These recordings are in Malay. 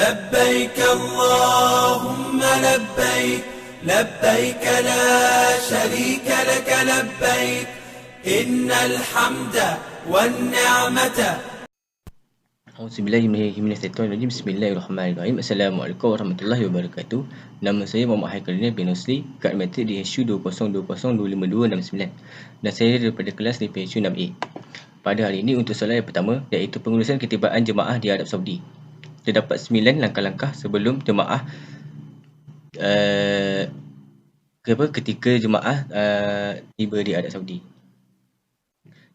لبيك اللهم لبيك لبيك لا شريك لك لبيك إن الحمد والنعمة. Auzubillahiminasyaitonirrajim. Bismillahirrahmanirrahim. Assalamualaikum warahmatullahi wabarakatuh. Nama saya Muhammad Haikal bin Nosli, kad matrik di HSU 2020-25269 dan saya daripada kelas di PHU 6A. Pada hari ini untuk soalan yang pertama iaitu pengurusan ketibaan jemaah di Arab Saudi. Terdapat 9 langkah-langkah sebelum jemaah ketika jemaah tiba di Arab Saudi.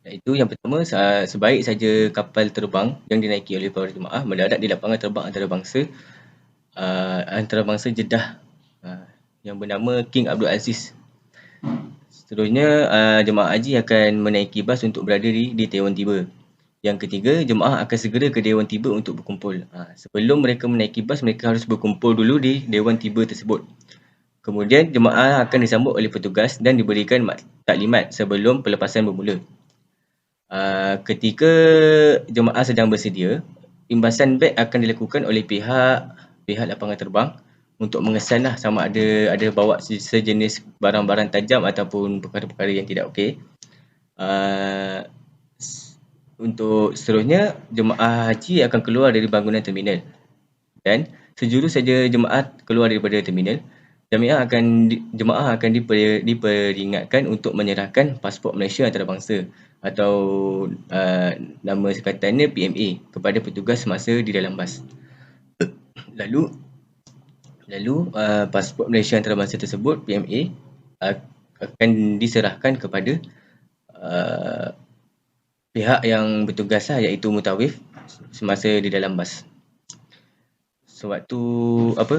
Iaitu yang pertama, sebaik saja kapal terbang yang dinaiki oleh para jemaah mendarat di lapangan terbang antarabangsa Jeddah yang bernama King Abdul Aziz. Seterusnya, jemaah haji akan menaiki bas untuk berada di Dewan Tiba. Yang ketiga, jemaah akan segera ke Dewan Tiba untuk berkumpul. Sebelum mereka menaiki bas, mereka harus berkumpul dulu di Dewan Tiba tersebut. Kemudian, jemaah akan disambut oleh petugas dan diberikan taklimat sebelum pelepasan bermula. Ketika jemaah sedang bersedia, imbasan beg akan dilakukan oleh pihak lapangan terbang untuk mengesanlah sama ada bawa sejenis barang-barang tajam ataupun perkara-perkara yang tidak okey. Untuk seterusnya, jemaah haji akan keluar dari bangunan terminal dan sejurus saja jemaah keluar daripada terminal, jemaah akan diperingatkan untuk menyerahkan pasport Malaysia antarabangsa atau nama singkatannya PMA kepada petugas semasa di dalam bas. Lalu pasport Malaysia antarabangsa tersebut PMA akan diserahkan kepada pihak yang bertugas iaitu mutawif semasa di dalam bas. Sewaktu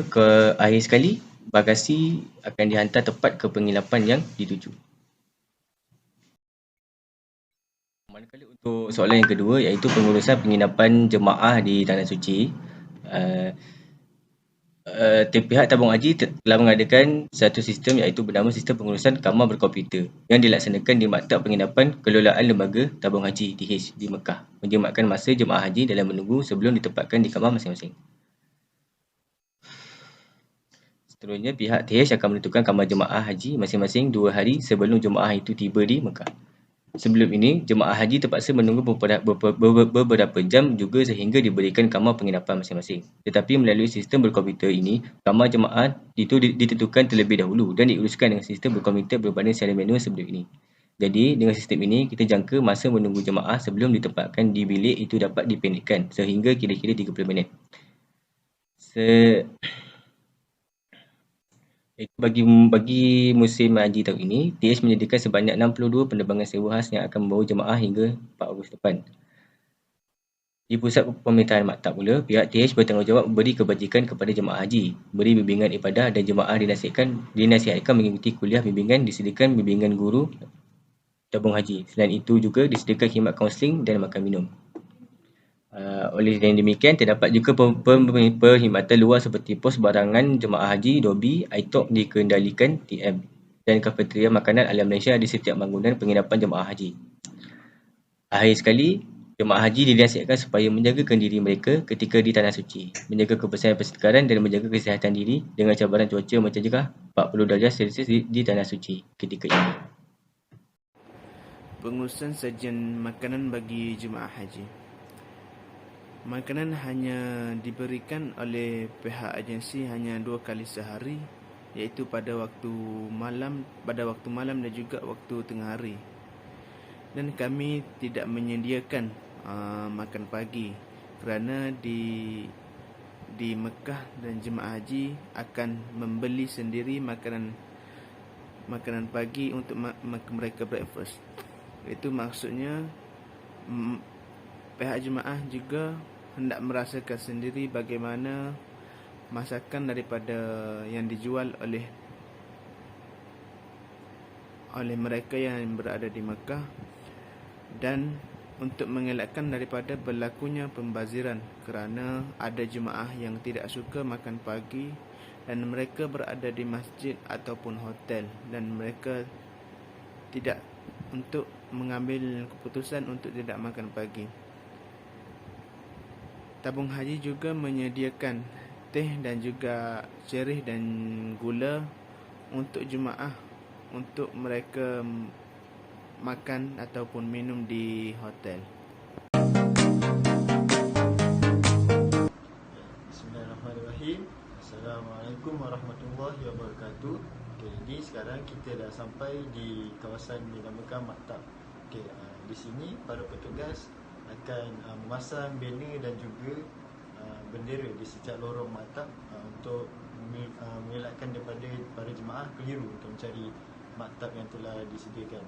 ke akhir sekali, bagasi akan dihantar tepat ke penginapan yang dituju. Manakala untuk soalan yang kedua iaitu pengurusan penginapan jemaah di Tanah Suci, pihak tabung haji telah mengadakan satu sistem iaitu bernama sistem pengurusan kamar berkomputer yang dilaksanakan di Maktab Penginapan Kelolaan Lembaga Tabung Haji TH di Mekah, menjimatkan masa jemaah haji dalam menunggu sebelum ditempatkan di kamar masing-masing. Seterusnya, pihak TH akan menentukan kamar jemaah haji masing-masing 2 hari sebelum jemaah itu tiba di Mekah. Sebelum ini, jemaah haji terpaksa menunggu beberapa jam juga sehingga diberikan kamar penginapan masing-masing. Tetapi melalui sistem berkomputer ini, kamar jemaah itu ditentukan terlebih dahulu dan diuruskan dengan sistem berkomputer berbanding secara manual sebelum ini. Jadi, dengan sistem ini, kita jangka masa menunggu jemaah sebelum ditempatkan di bilik itu dapat dipendekkan sehingga kira-kira 30 minit. Bagi musim haji tahun ini, TH menyediakan sebanyak 62 penerbangan sewa khas yang akan membawa jemaah hingga 4 Ogos depan. Di pusat pemerintahan Maktab pula, pihak TH bertanggungjawab memberi kebajikan kepada jemaah haji, beri bimbingan ibadah dan jemaah dinasihatkan mengikuti kuliah bimbingan, disediakan bimbingan guru tabung haji. Selain itu juga disediakan khidmat kaunseling dan makan minum. Oleh yang demikian, terdapat juga perkhidmatan luar seperti pos barangan jemaah haji, dobi, iTalk dikendalikan TM dan kafeteria makanan ala Malaysia di setiap bangunan penginapan jemaah haji. Akhir sekali, jemaah haji dinasihatkan supaya menjagakan diri mereka ketika di Tanah Suci, menjaga kebersihan persekitaran dan menjaga kesihatan diri dengan cabaran cuaca macam juga 40 darjah Celsius di Tanah Suci ketika ini. Pengurusan sajian makanan bagi jemaah haji. Makanan hanya diberikan oleh pihak agensi hanya 2 kali sehari, iaitu pada waktu malam dan juga waktu tengah hari. Dan kami tidak menyediakan makan pagi kerana di Mekah dan jemaah haji akan membeli sendiri makanan pagi untuk mereka breakfast. Itu maksudnya pihak jemaah juga hendak merasakan sendiri bagaimana masakan daripada yang dijual oleh mereka yang berada di Mekah, dan untuk mengelakkan daripada berlakunya pembaziran kerana ada jemaah yang tidak suka makan pagi dan mereka berada di masjid ataupun hotel dan mereka tidak untuk mengambil keputusan untuk tidak makan pagi. Tabung haji juga menyediakan teh dan juga cerih dan gula untuk jemaah untuk mereka makan ataupun minum di hotel. Bismillahirrahmanirrahim. Assalamualaikum warahmatullahi wabarakatuh. Jadi sekarang kita dah sampai di kawasan dinamakan maktab. Di sini para petugas akan memasang banner dan juga bendera di setiap lorong maktab untuk mengelakkan daripada para jemaah keliru untuk mencari maktab yang telah disediakan.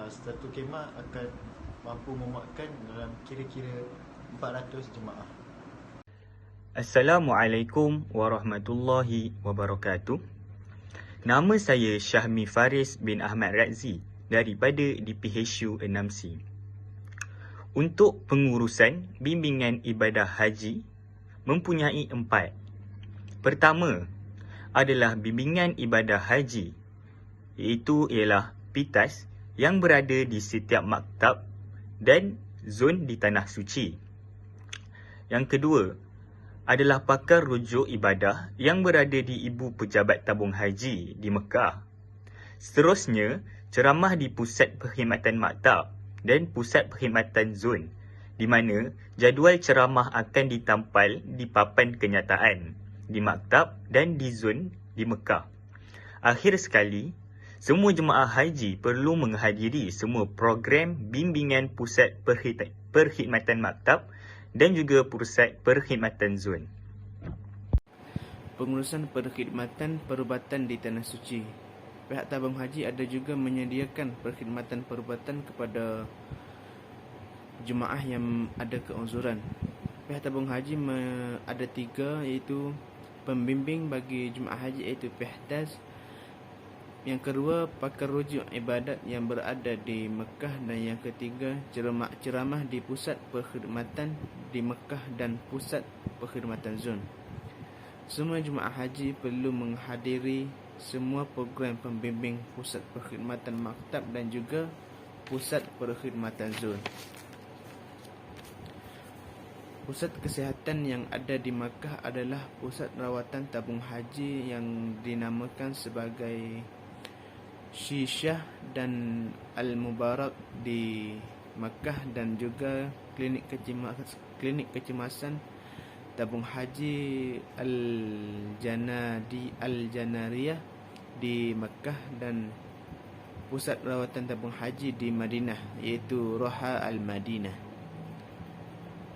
Satu khemah akan mampu memuatkan dalam kira-kira 400 jemaah. Assalamualaikum warahmatullahi wabarakatuh. Nama saya Syahmi Faris bin Ahmad Razi daripada DPHU 6C. Untuk pengurusan bimbingan ibadah haji mempunyai 4. Pertama adalah bimbingan ibadah haji, iaitu ialah PITAS yang berada di setiap maktab dan zon di Tanah Suci. Yang kedua adalah pakar rujuk ibadah yang berada di Ibu Pejabat Tabung Haji di Mekah. Seterusnya, ceramah di Pusat Perkhidmatan Maktab dan Pusat Perkhidmatan Zon, di mana jadual ceramah akan ditampal di papan kenyataan di maktab dan di zon di Mekah. Akhir sekali, semua jemaah haji perlu menghadiri semua program bimbingan Pusat Perkhidmatan Maktab dan juga Pusat Perkhidmatan Zon. Pengurusan perkhidmatan perubatan di Tanah Suci. Pihak Tabung Haji ada juga menyediakan perkhidmatan perubatan kepada jemaah yang ada keuzuran. Pihak Tabung Haji ada 3, iaitu pembimbing bagi jemaah haji iaitu PIHTAZ. Yang kedua, pakar rujuk ibadat yang berada di Mekah. Dan yang ketiga, ceramah di Pusat Perkhidmatan di Mekah dan Pusat Perkhidmatan Zon. Semua jemaah haji perlu menghadiri semua program pembimbing Pusat Perkhidmatan Maktab dan juga Pusat Perkhidmatan Zon. Pusat kesihatan yang ada di Makkah adalah Pusat Rawatan Tabung Haji yang dinamakan sebagai Syishah dan Al-Mubarak di Makkah, dan juga klinik kecemasan Tabung Haji Al-Janariyah di Makkah, dan Pusat Rawatan Tabung Haji di Madinah iaitu Roha Al-Madinah.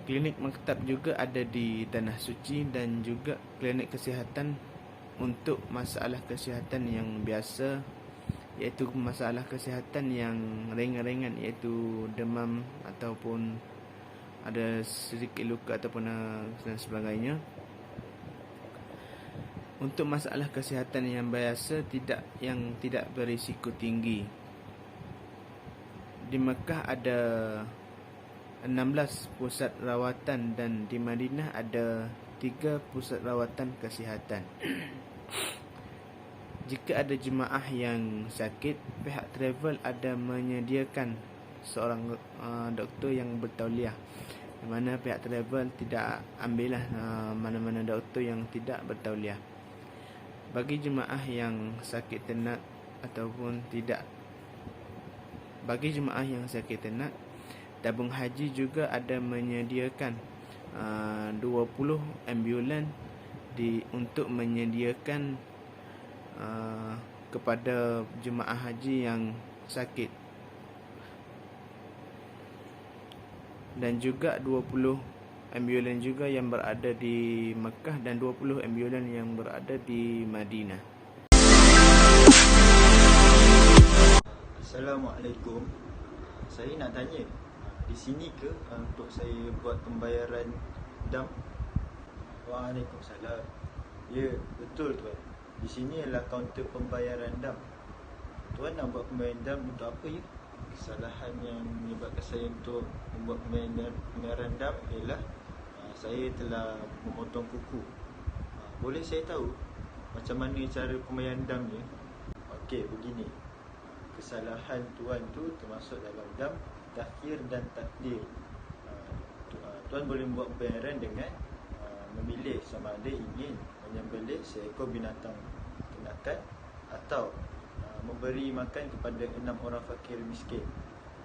Klinik maktab juga ada di Tanah Suci dan juga klinik kesihatan untuk masalah kesihatan yang biasa, iaitu masalah kesihatan yang ringan-ringan, iaitu demam ataupun ada sedikit luka ataupun dan sebagainya. Untuk masalah kesihatan yang biasa yang tidak berisiko tinggi. Di Mekah ada 16 pusat rawatan dan di Madinah ada 3 pusat rawatan kesihatan. Jika ada jemaah yang sakit, pihak travel ada menyediakan seorang doktor yang bertauliah, di mana pihak travel tidak ambillah mana-mana doktor yang tidak bertauliah. Bagi jemaah yang sakit ternak ataupun tidak, bagi jemaah yang sakit ternak, Tabung Haji juga ada menyediakan 20 ambulan untuk menyediakan kepada jemaah haji yang sakit, dan juga 20 ambulan juga yang berada di Mekah dan 20 ambulan yang berada di Madinah. Assalamualaikum. Saya nak tanya, di sini ke untuk saya buat pembayaran dam? Waalaikumsalam. Ya, betul tuan. Di sini adalah kaunter pembayaran dam. Tuan nak buat pembayaran dam untuk apa ya? Kesalahan yang menyebabkan saya untuk membuat pembayaran dam ialah saya telah memotong kuku. Boleh saya tahu macam mana cara pembayaran damnya? Okey, begini. Kesalahan tuan tu termasuk dalam dam, takhir dan takdir. Tuan boleh membuat pembayaran dengan memilih sama ada ingin menyembelih seekor binatang ternakan atau memberi makan kepada 6 orang fakir miskin.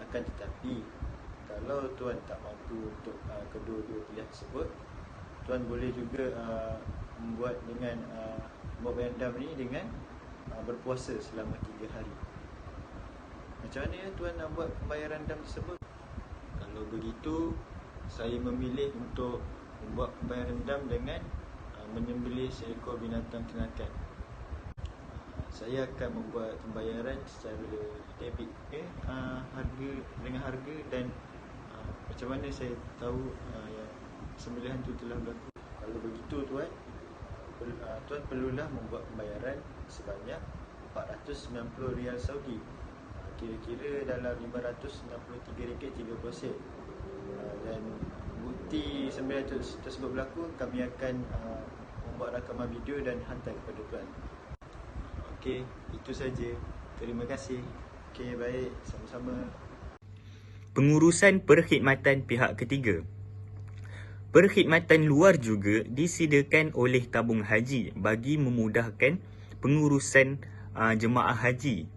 Akan tetapi kalau tuan tak mampu untuk kedua-dua pilihan tersebut, tuan boleh juga membuat dengan membayar dam ni dengan berpuasa selama 3 hari. Macam mana ya tuan nak buat pembayaran dam tersebut? Kalau begitu, saya memilih untuk membuat pembayaran dam dengan menyembelih seekor binatang ternakan. Saya akan membuat pembayaran secara debit, harga dengan harga, dan macam mana saya tahu yang sembelihan tu telah berlaku. Kalau begitu tuan, tuan perlulah membuat pembayaran sebanyak 490 rial Saudi, kira-kira dalam RM563.30 sen. Dan bukti sembelihan tersebut berlaku, kami akan membuat rakaman video dan hantar kepada tuan. Okey, itu saja. Terima kasih. Okey, baik, sama-sama. Pengurusan perkhidmatan pihak ketiga. Perkhidmatan luar juga disediakan oleh tabung haji bagi memudahkan pengurusan jemaah haji.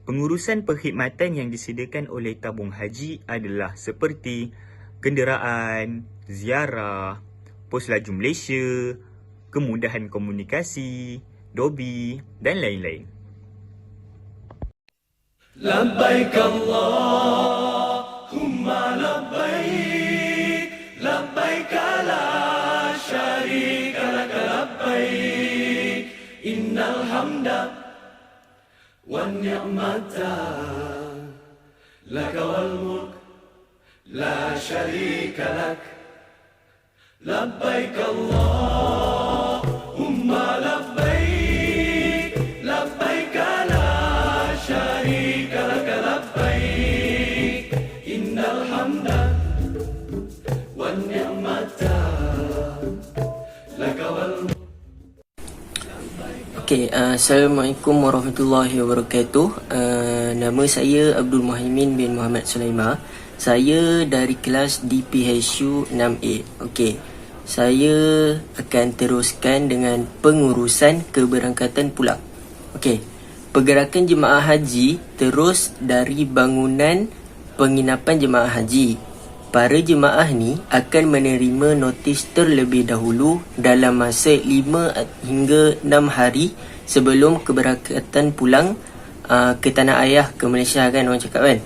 Pengurusan perkhidmatan yang disediakan oleh tabung haji adalah seperti kenderaan, ziarah, pos laju Malaysia, kemudahan komunikasi, dobi dan lain-lain. Labbaik Allahumma labbaik, labbaik la syarika lak labbaik, innal hamda wan ni'mata lak wal mulk la syarika lak. Labbaik Allahumma labbaik, labbaik la syarika lak labbaik, innal hamda wan ni'mata lak wal mulk. Assalamualaikum warahmatullahi wabarakatuh. Nama saya Abdul Muhaimin bin Muhammad Sulaimah. Saya dari kelas DPHU 6A. Saya akan teruskan dengan pengurusan keberangkatan pulang. Pergerakan jemaah haji terus dari bangunan penginapan jemaah haji. Para jemaah ni akan menerima notis terlebih dahulu dalam masa 5 hingga 6 hari sebelum keberangkatan pulang ke tanah ayah, ke Malaysia kan orang cakap kan.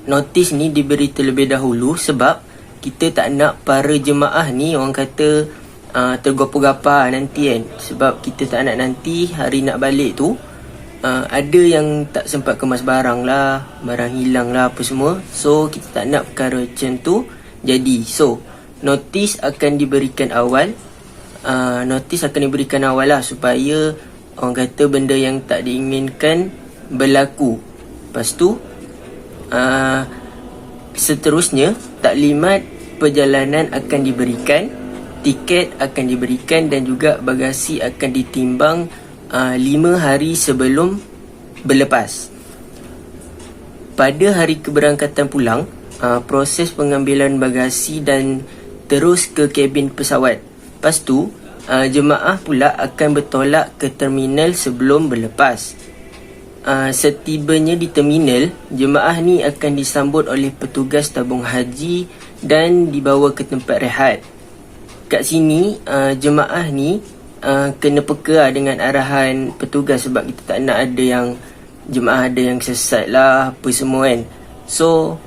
Notis ni diberi terlebih dahulu sebab kita tak nak para jemaah ni orang kata tergapa-gapa nanti kan. Sebab kita tak nak nanti hari nak balik tu ada yang tak sempat kemas barang lah, barang hilang lah apa semua. So kita tak nak perkara macam tu jadi. So notis akan diberikan awal. Lah supaya orang kata benda yang tak diinginkan berlaku. Lepas tu seterusnya taklimat perjalanan akan diberikan, tiket akan diberikan dan juga bagasi akan ditimbang 5 hari sebelum berlepas. Pada hari keberangkatan pulang, proses pengambilan bagasi dan terus ke kabin pesawat. Lepas tu, jemaah pula akan bertolak ke terminal sebelum berlepas. Setibanya di terminal, jemaah ni akan disambut oleh petugas tabung haji dan dibawa ke tempat rehat. Kat sini, jemaah ni kena peka dengan arahan petugas sebab kita tak nak ada yang jemaah ada yang sesat lah apa semua kan. So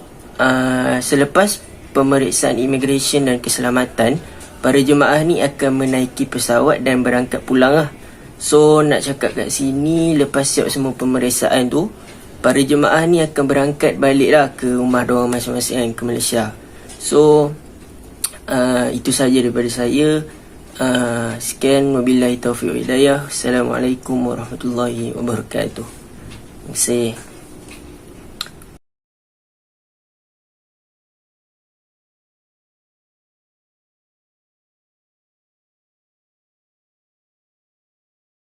selepas pemeriksaan imigresen dan keselamatan, para jemaah ni akan menaiki pesawat dan berangkat pulang lah. So nak cakap kat sini, lepas siap semua pemeriksaan tu, para jemaah ni akan berangkat balik lah ke rumah diorang masing-masing ke Malaysia. So itu saja daripada saya. Sekian, wabillahi taufiq wal hidayah. Assalamualaikum warahmatullahi wabarakatuh. Terima kasih.